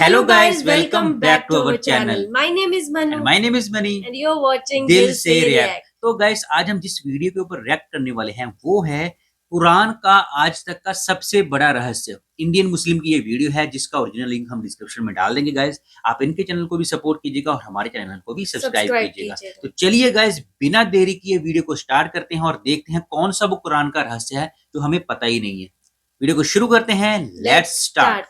Hello guys, welcome back to our channel. My name is Manu And my name is Mani. and you're watching दिल से react. तो guys आज हम जिस video के ऊपर रिएक्ट करने वाले हैं वो है कुरान का आज तक का सबसे बड़ा रहस्य। इंडियन मुस्लिम की ये वीडियो है जिसका ओरिजिनल लिंक हम डिस्क्रिप्शन में डाल देंगे गाइस। आप इनके चैनल को भी सपोर्ट कीजिएगा और हमारे चैनल को भी सब्सक्राइब कीजिएगा। तो चलिए गाइस बिना देरी किए वीडियो को स्टार्ट करते हैं और देखते हैं कौन सा वो कुरान का रहस्य है जो हमें पता ही नहीं है। वीडियो को शुरू करते हैं। Let's start.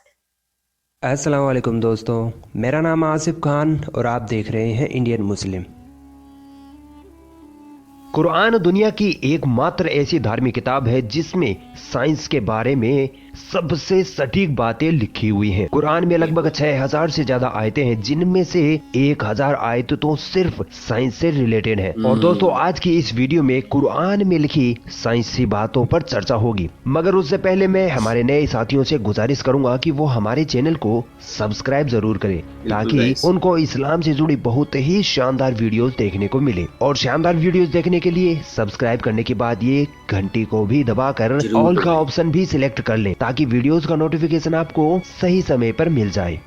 अस्सलाम वालेकुम दोस्तों, मेरा नाम आसिफ खान और आप देख रहे हैं इंडियन मुस्लिम। कुरान दुनिया की एकमात्र ऐसी धार्मिक किताब है जिसमें साइंस के बारे में सबसे सटीक बातें लिखी हुई हैं। कुरान में लगभग 6000 से ज्यादा आयतें हैं जिनमें से 1000 आयत तो सिर्फ साइंस से रिलेटेड है। और दोस्तों आज की इस वीडियो में कुरान में लिखी साइंसी बातों पर चर्चा होगी, मगर उससे पहले मैं हमारे नए साथियों से गुजारिश करूंगा कि वो हमारे चैनल को सब्सक्राइब जरूर करें ताकि उनको इस्लाम से जुड़ी बहुत ही शानदार वीडियोस देखने को मिले। और शानदार वीडियोस देखने के लिए सब्सक्राइब करने के बाद ये घंटी को भी दबाकर ऑल का ऑप्शन भी सिलेक्ट कर लें ताकि वीडियोस का नोटिफिकेशन आपको सही समय पर मिल जाए।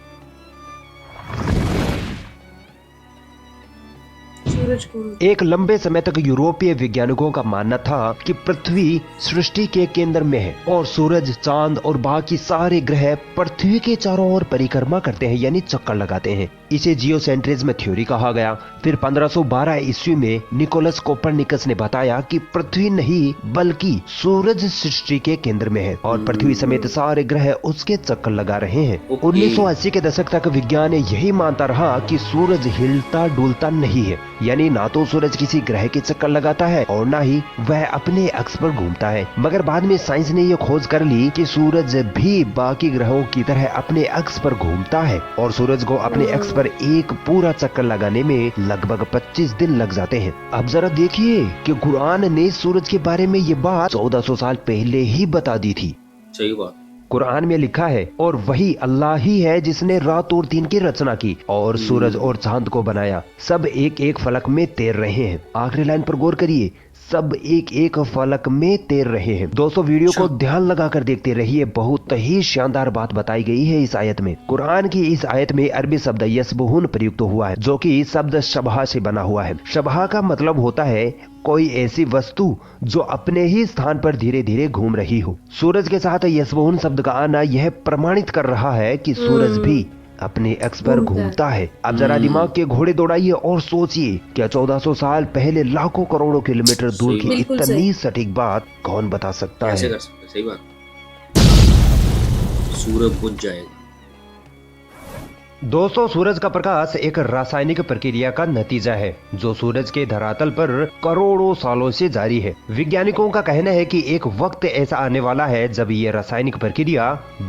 एक लंबे समय तक यूरोपीय वैज्ञानिकों का मानना था कि पृथ्वी सृष्टि के केंद्र में है और सूरज, चांद और बाकी सारे ग्रह पृथ्वी के चारों ओर परिक्रमा करते हैं, यानी चक्कर लगाते हैं। इसे जियोसेंट्रिज्म थ्योरी कहा गया। फिर 1512 ईस्वी में निकोलस कोपरनिकस ने बताया कि पृथ्वी नहीं बल्कि सूरज सृष्टि के केंद्र में है और पृथ्वी समेत सारे ग्रह उसके चक्कर लगा रहे हैं। 1980 के दशक तक विज्ञान यही मानता रहा कि सूरज हिलता डुलता नहीं है, यानी ना तो सूरज किसी ग्रह के चक्कर लगाता है और ना ही वह अपने अक्ष पर घूमता है। मगर बाद में साइंस ने यह खोज कर ली कि सूरज भी बाकी ग्रहों की तरह अपने अक्ष पर घूमता है और सूरज को अपने अक्ष पर एक पूरा चक्कर लगाने में लगभग 25 दिन लग जाते हैं। अब जरा देखिए कि कुरान ने सूरज के बारे में ये बात 1400 साल पहले ही बता दी थी। सही बात। कुरान में लिखा है, और वही अल्लाह ही है जिसने रात और दिन की रचना की और सूरज और चांद को बनाया, सब एक एक फलक में तैर रहे हैं। आखिरी लाइन पर गौर करिए, सब एक एक फलक में तैर रहे हैं। दोस्तों वीडियो को ध्यान लगाकर देखते रहिए, बहुत ही शानदार बात बताई गई है इस आयत में। कुरान की इस आयत में अरबी शब्द यसबहुन प्रयुक्त हुआ है जो कि शब्द शबहा से बना हुआ है। शबहा का मतलब होता है कोई ऐसी वस्तु जो अपने ही स्थान पर धीरे धीरे घूम रही हो। सूरज के साथ यसबहुन शब्द का आना यह प्रमाणित कर रहा है कि सूरज भी अपने अक्ष पर घूमता है। अब जरा दिमाग के घोड़े दौड़ाइए और सोचिए, क्या 1400 साल पहले लाखों करोड़ों किलोमीटर दूर की इतनी सटीक बात कौन बता सकता है? कर सकते, सही बात। सूरज बुझ जाएगा। दोस्तों सूरज का प्रकाश एक रासायनिक प्रक्रिया का नतीजा है जो सूरज के धरातल पर करोड़ों सालों से जारी है। वैज्ञानिकों का कहना है कि एक वक्त ऐसा आने वाला है जब ये रासायनिक प्रक्रिया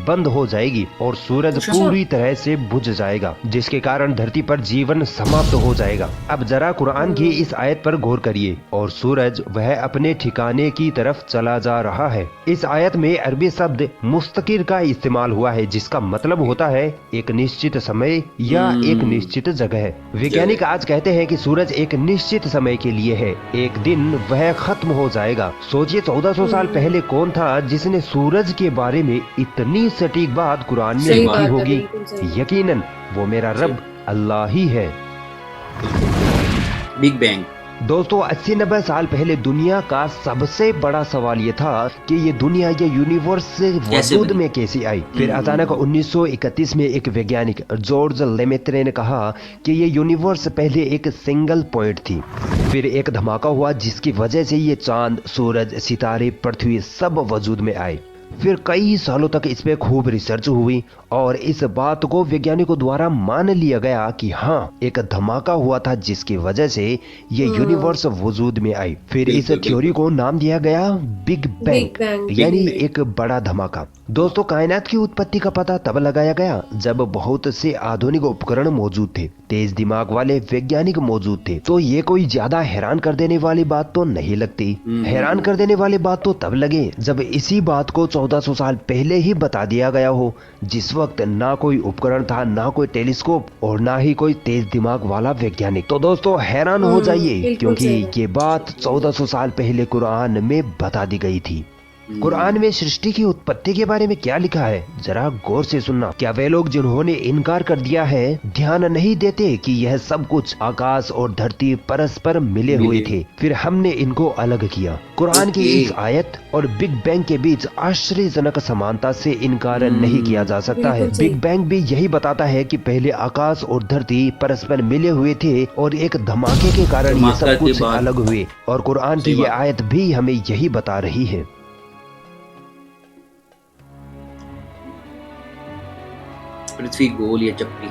बंद हो जाएगी और सूरज पूरी तरह से बुझ जाएगा, जिसके कारण धरती पर जीवन समाप्त हो जाएगा। अब जरा कुरान की इस आयत पर गौर करिए, और सूरज वह अपने ठिकाने की तरफ चला जा रहा है। इस आयत में अरबी शब्द मुस्तकिर का इस्तेमाल हुआ है जिसका मतलब होता है एक निश्चित समय या एक निश्चित जगह। वैज्ञानिक आज कहते हैं कि सूरज एक निश्चित समय के लिए है, एक दिन वह खत्म हो जाएगा। सोचिए 1400 साल पहले कौन था जिसने सूरज के बारे में इतनी सटीक बात कुरान में लिखी होगी? यकीनन वो मेरा रब अल्लाह ही है। Big bang. दोस्तों 80-90 साल पहले दुनिया का सबसे बड़ा सवाल ये था कि ये दुनिया, ये यूनिवर्स वजूद में कैसे आई। फिर अचानक 1931 में एक वैज्ञानिक जॉर्ज लेमेत्रे ने कहा कि ये यूनिवर्स पहले एक सिंगल पॉइंट थी। फिर एक धमाका हुआ जिसकी वजह से ये चांद, सूरज, सितारे, पृथ्वी सब वजूद में आए। फिर कई सालों तक इस पे खूब रिसर्च हुई और इस बात को वैज्ञानिकों द्वारा मान लिया गया कि हाँ एक धमाका हुआ था जिसकी वजह से ये यूनिवर्स वजूद में आई। फिर इस थ्योरी को नाम दिया गया बिग बैंग, यानी एक बड़ा धमाका। दोस्तों कायनात की उत्पत्ति का पता तब लगाया गया जब बहुत से आधुनिक उपकरण मौजूद थे, तेज दिमाग वाले वैज्ञानिक मौजूद थे। तो ये कोई ज्यादा हैरान कर देने वाली बात तो नहीं लगती। हैरान कर देने वाली बात तो तब लगे जब इसी बात को 1400 साल पहले ही बता दिया गया हो, जिस वक्त ना कोई उपकरण था, ना कोई टेलीस्कोप और ना ही कोई तेज दिमाग वाला वैज्ञानिक। तो दोस्तों हैरान हो जाइए क्योंकि ये बात 1400 साल पहले कुरान में बता दी गई थी। कुरान में सृष्टि की उत्पत्ति के बारे में क्या लिखा है, जरा गौर से सुनना। क्या वे लोग जिन्होंने इनकार कर दिया है ध्यान नहीं देते कि यह सब कुछ आकाश और धरती परस्पर मिले हुए थे, फिर हमने इनको अलग किया। कुरान की इस आयत और बिग बैंग के बीच आश्चर्यजनक समानता से इनकार नहीं किया जा सकता है। बिग बैंग भी यही बताता है कि पहले आकाश और धरती परस्पर मिले हुए थे और एक धमाके के कारण ये सब कुछ अलग हुए, और कुरान की ये आयत भी हमें यही बता रही है। पृथ्वी गोल या चपटी।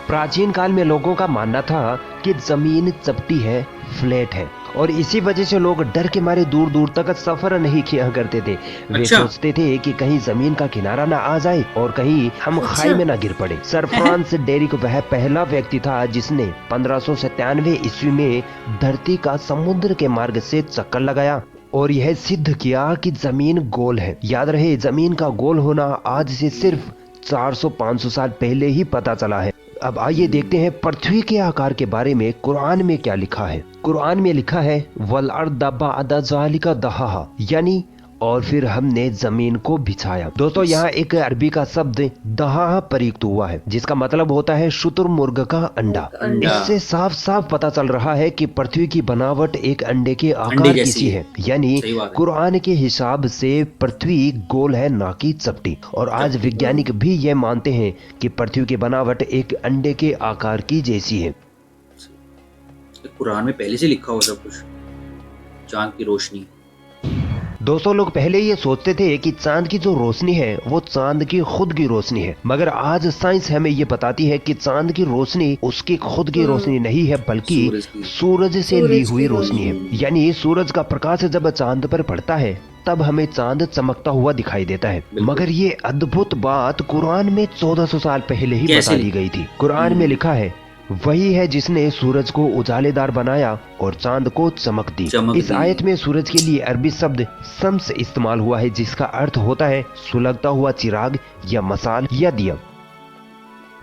प्राचीन काल में लोगों का मानना था कि जमीन चपटी है, फ्लैट है, और इसी वजह से लोग डर के मारे दूर दूर तक सफर नहीं किया करते थे। वे सोचते थे कि कहीं जमीन का किनारा ना आ जाए और कहीं हम खाई में ना गिर पड़े। सर फ्रांस डेरिक वह पहला व्यक्ति था जिसने 1597 ईस्वी में धरती का समुद्र के मार्ग से चक्कर लगाया और यह सिद्ध किया कि जमीन गोल है। याद रहे, जमीन का गोल होना आज से सिर्फ 400-500 साल पहले ही पता चला है। अब आइए देखते हैं पृथ्वी के आकार के बारे में कुरान में क्या लिखा है। कुरान में लिखा है वल अर्द बअद ज़ालिका दहाहा, यानी और फिर हमने जमीन को बिछाया। दोस्तों, यहाँ एक अरबी का शब्द दहा प्रयुक्त हुआ है जिसका मतलब होता है शुतुरमुर्ग का अंडा। इससे साफ साफ पता चल रहा है कि पृथ्वी की बनावट एक अंडे के आकार की सी है, यानी कुरान के हिसाब से पृथ्वी गोल है, ना कि चपटी। और आज वैज्ञानिक भी ये मानते हैं कि पृथ्वी की बनावट एक अंडे के आकार की जैसी है। कुरान में पहले से लिखा हो सब कुछ। चांद की रोशनी। दोस्तों, लोग पहले ये सोचते थे कि चांद की जो रोशनी है वो चांद की खुद की रोशनी है, मगर आज साइंस हमें ये बताती है कि चांद की रोशनी उसकी खुद की रोशनी नहीं है, बल्कि सूरज से ली हुई रोशनी है। यानी सूरज का प्रकाश जब चांद पर पड़ता है तब हमें चांद चमकता हुआ दिखाई देता है। मगर ये अद्भुत बात कुरान में 1400 साल पहले ही बता दी गई थी। कुरान में लिखा है वही है जिसने सूरज को उजालेदार बनाया और चांद को चमक दी। इस आयत में सूरज के लिए अरबी शब्द शम्स इस्तेमाल हुआ है जिसका अर्थ होता है सुलगता हुआ चिराग या मसाल या दिया।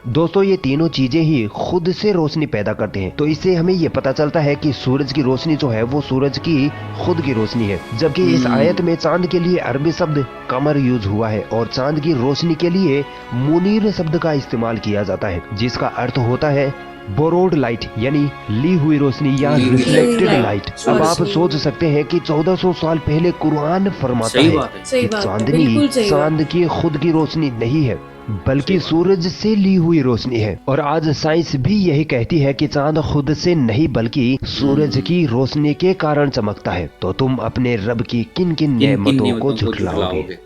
दोस्तों, ये तीनों चीजें ही खुद से रोशनी पैदा करते हैं, तो इससे हमें ये पता चलता है कि सूरज की रोशनी जो है वो सूरज की खुद की रोशनी है। जबकि इस आयत में चांद के लिए अरबी शब्द कमर यूज हुआ है और चांद की रोशनी के लिए मुनीर शब्द का इस्तेमाल किया जाता है जिसका अर्थ होता है बोरोड लाइट, यानी ली हुई रोशनी या रिफ्लेक्टेड लाइट। अब आप सोच सकते हैं कि 1400 साल पहले कुरान फरमाता है कि चांदनी चांद की खुद की रोशनी नहीं है बल्कि सूरज से ली हुई रोशनी है। और आज साइंस भी यही कहती है कि चांद खुद से नहीं बल्कि सूरज की रोशनी के कारण चमकता है। तो तुम अपने रब की किन किन नेमतों को झुठलाओगे?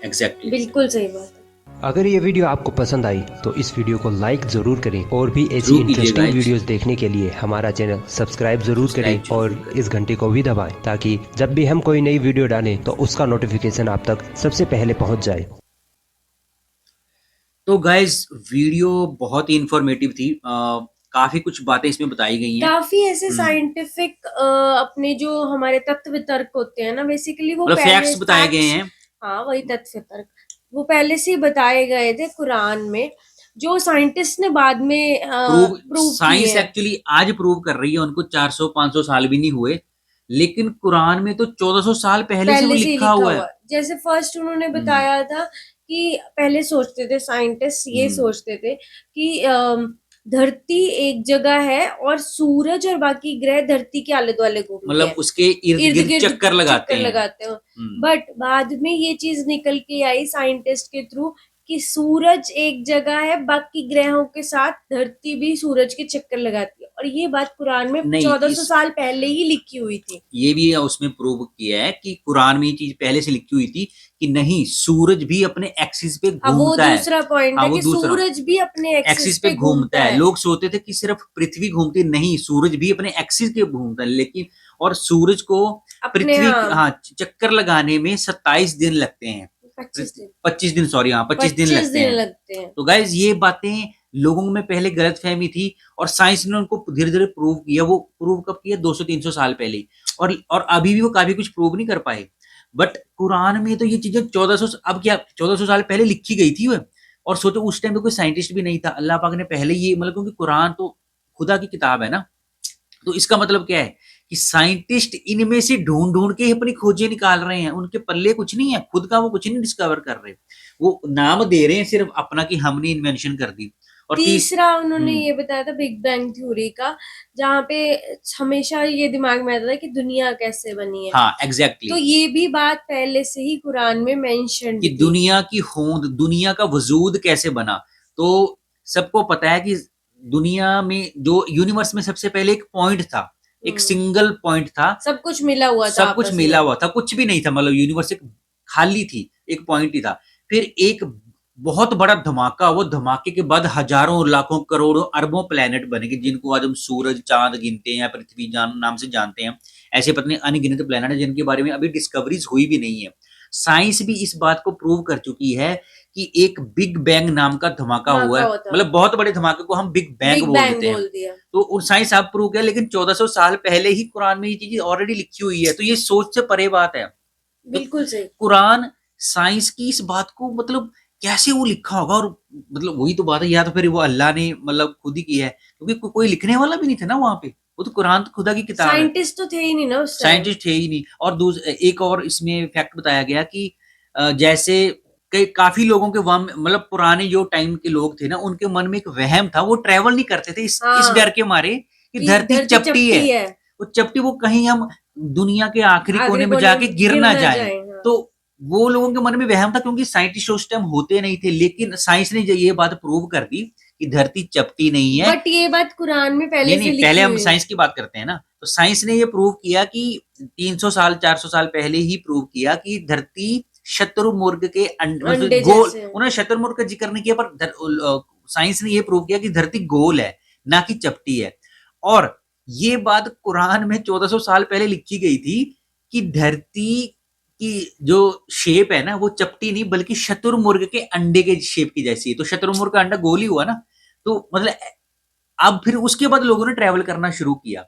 बिल्कुल सही बात। अगर ये वीडियो आपको पसंद आई तो इस वीडियो को लाइक जरूर करें और भी ऐसी इंटरेस्टिंग वीडियोस देखने के लिए हमारा चैनल सब्सक्राइब जरूर करें और इस घंटे को भी दबाएं ताकि जब भी हम कोई नई वीडियो डालें तो उसका नोटिफिकेशन आप तक सबसे पहले पहुंच जाए। तो गाइज, वीडियो बहुत ही इंफॉर्मेटिव थी। काफी कुछ बातें इसमें बताई गई हैं। काफी ऐसे साइंटिफिक अपने जो हमारे तथ्य वितर्क होते हैं ना, बेसिकली वो फैक्ट्स बताए गए हैं। हाँ, वही तथ्य वितर्क वो पहले से बताए गए थे कुरान में, जो साइंटिस्ट ने बाद में प्रूव साइंस एक्चुअली आज प्रूव कर रही है। उनको 400-500 साल भी नहीं हुए, लेकिन कुरान में तो 1400 साल पहले से वो लिखा हुआ है। जैसे फर्स्ट उन्होंने बताया था कि पहले सोचते थे साइंटिस्ट, ये सोचते थे कि धरती एक जगह है और सूरज और बाकी ग्रह धरती के आले दुआले घूमते हैं, मतलब उसके इर्द गिर्द चक्कर लगाते हैं। बट बाद में ये चीज निकल के आई साइंटिस्ट के थ्रू कि सूरज एक जगह है, बाकी ग्रहों के साथ धरती भी सूरज के चक्कर लगाती है। और ये बात कुरान में 1400 साल पहले ही लिखी हुई थी। ये भी उसमें प्रूव किया है कि कुरान में ये चीज पहले से लिखी हुई थी कि नहीं, सूरज भी अपने एक्सिस पे घूमता है। वो दूसरा पॉइंट है कि सूरज भी अपने एक्सिस पे घूमता है। लोग सोचते थे कि सिर्फ पृथ्वी घूमती, नहीं, सूरज भी अपने एक्सिस पे घूमता है। लेकिन और सूरज को पृथ्वी चक्कर लगाने में 27 दिन लगते हैं। 25 दिन, सॉरी, 25 दिन लगते हैं। तो गाइज, ये बातें लोगों में पहले गलत फहमी थी और साइंस ने उनको धीरे धीरे प्रूव किया। वो प्रूव कब किया? 200-300 साल पहले। और अभी भी वो काफी कुछ प्रूव नहीं कर पाए। बट कुरान में तो ये चीजें 1400 साल पहले लिखी गई थी। और सोचो, उस टाइम पे कोई साइंटिस्ट भी नहीं था। अल्लाह पाक ने पहले ये, मतलब क्योंकि कुरान तो खुदा की किताब है ना, तो इसका मतलब क्या है कि साइंटिस्ट इनमें से ढूंढ ढूंढ के अपनी खोजें निकाल रहे हैं, उनके पल्ले कुछ नहीं है, खुद का वो कुछ नहीं डिस्कवर कर रहे, वो नाम दे रहे हैं सिर्फ अपना कि हमने इन्वेंशन कर दी। और तीसरा उन्होंने ये बताया था बिग बैंग थ्योरी का, जहाँ पे हमेशा ये दिमाग में आता था कि दुनिया कैसे बनी है। हाँ एग्जैक्टली, तो ये भी बात पहले से ही कुरान में मेंशन कि थी। दुनिया की होंद, दुनिया का वजूद कैसे बना। तो सबको पता है कि दुनिया में जो यूनिवर्स में सबसे पहले एक पॉइंट था, एक सिंगल पॉइंट था, सब कुछ मिला हुआ था, सब कुछ आपस मिला में। हुआ था, कुछ भी नहीं था, मतलब यूनिवर्स एक खाली थी, एक पॉइंट ही था। फिर एक बहुत बड़ा धमाका, वो धमाके के बाद हजारों लाखों करोड़ों अरबों प्लेनेट बने, जिनको आज हम सूरज चांद गिनते हैं, पृथ्वी नाम से जानते हैं। ऐसे पता नहीं अनगिनत प्लेनेट है जिनके बारे में अभी डिस्कवरीज हुई भी नहीं है। साइंस भी इस बात को प्रूव कर चुकी है कि एक बिग बैंग नाम का धमाका हुआ है, मतलब बहुत बड़े धमाके को हम बिग बैंग बोल देते हैं। तो साइंस आप प्रूव किया, लेकिन 1400 साल पहले ही कुरान में ये चीज ऑलरेडी लिखी हुई है, तो ये सोच से परे बात है। बिल्कुल सही। कुरान साइंस की इस बात को मतलब कैसे वो लिखा होगा, और मतलब वही तो बात है, या तो फिर वो अल्लाह ने मतलब खुद ही किया है, क्योंकि कोई लिखने वाला भी नहीं था ना वहां पे, वो तो कुरान तो खुदा की किताब है, साइंटिस्ट तो थे ही नहीं ना उस टाइम, साइंटिस्ट थे ही नहीं। और एक और इसमें फैक्ट बताया गया कि जैसे कई काफी लोगों के मतलब पुराने जो टाइम के लोग थे ना, उनके मन में एक वहम था, वो ट्रेवल नहीं करते थे इस डर के मारे कि धरती चपटी है, वो चपटी, वो कहीं हम दुनिया के आखिरी कोने में जाके गिर ना जाए। तो वो लोगों के मन में वहम था, क्योंकि साइंटिस्ट उस टाइम होते नहीं थे, लेकिन साइंस ने ये बात प्रूव कर दी कि धरती चपटी नहीं है। बट ये बात कुरान में पहले से लिखी पहले हम हुई है। साइंस की बात करते हैं ना, तो साइंस ने ये प्रूव किया कि 300 साल 400 साल पहले ही प्रूव किया कि धरती शत्रुमुर्ग के अंडे गोल, उन्होंने शत्रुमुर्ग का जिक्र नहीं किया, पर साइंस ने ये प्रूव किया कि धरती गोल है, ना कि चपटी है। और ये बात कुरान में 1400 साल पहले लिखी गई थी कि धरती की जो शेप है ना, वो चपटी नहीं बल्कि शत्रुमुर्ग के अंडे के शेप की जैसी है। तो शत्रुमुर्ग का अंडा गोल ही हुआ ना, तो मतलब अब फिर उसके बाद लोगों ने ट्रैवल करना शुरू किया,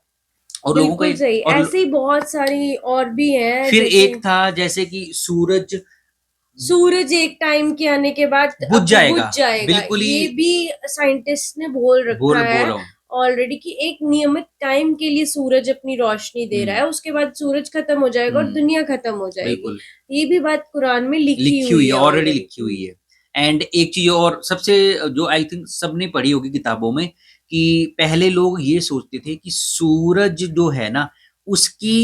और लोगों को सही, ऐसे ही बहुत सारी और भी हैं। फिर एक था जैसे कि सूरज एक टाइम के आने के बाद बुझ जाएगा, बिल्कुल ही, ये भी साइंटिस्ट ने बोल रखा है ऑलरेडी कि एक नियमित टाइम के लिए सूरज अपनी रोशनी दे रहा है, उसके बाद सूरज खत्म हो जाएगा और दुनिया खत्म हो जाएगी। ये भी बात कुरान में लिखी हुई है, ऑलरेडी लिखी हुई है। एंड एक चीज और सबसे जो आई थिंक सबने पढ़ी होगी किताबों में, कि पहले लोग ये सोचते थे कि सूरज जो है ना, उसकी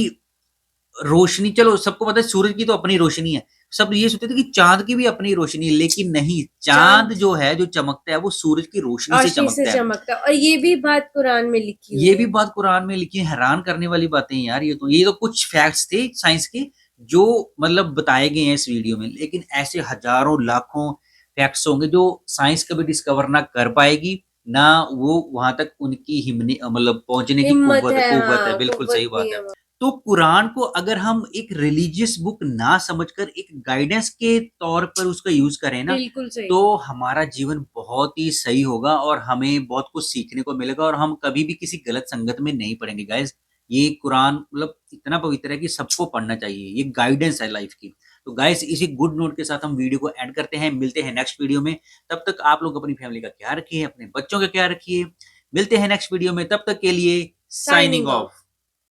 रोशनी, चलो सबको पता है सूरज की तो अपनी रोशनी है, सब ये सोचते थे कि चांद की भी अपनी रोशनी है, लेकिन नहीं, चांद जो है जो चमकता है वो सूरज की रोशनी से चमकता है। और ये भी बात कुरान में लिखी हुई है, ये भी बात कुरान में लिखी है। हैरान करने वाली बातें यार, ये तो कुछ फैक्ट्स थे साइंस के जो मतलब बताए गए हैं इस वीडियो में, लेकिन ऐसे हजारों लाखों फैक्ट्स होंगे जो साइंस कभी डिस्कवर ना कर पाएगी, ना वो वहां तक उनकी हिम्मत मतलब पहुंचने की कुव्वत है। बिल्कुल सही बात है। तो कुरान को अगर हम एक रिलीजियस बुक ना समझकर एक गाइडेंस के तौर पर उसका यूज करें ना, तो हमारा जीवन बहुत ही सही होगा और हमें बहुत कुछ सीखने को मिलेगा, और हम कभी भी किसी गलत संगत में नहीं पड़ेंगे। गाइस, ये कुरान मतलब इतना पवित्र है कि सबको पढ़ना चाहिए, ये गाइडेंस है लाइफ की। तो गाइस, इसी गुड नोट के साथ हम वीडियो को एंड करते हैं, मिलते हैं नेक्स्ट वीडियो में। तब तक आप लोग अपनी फैमिली का ख्याल रखिए, अपने बच्चों का ख्याल रखिए। मिलते हैं नेक्स्ट वीडियो में, तब तक के लिए साइनिंग ऑफ।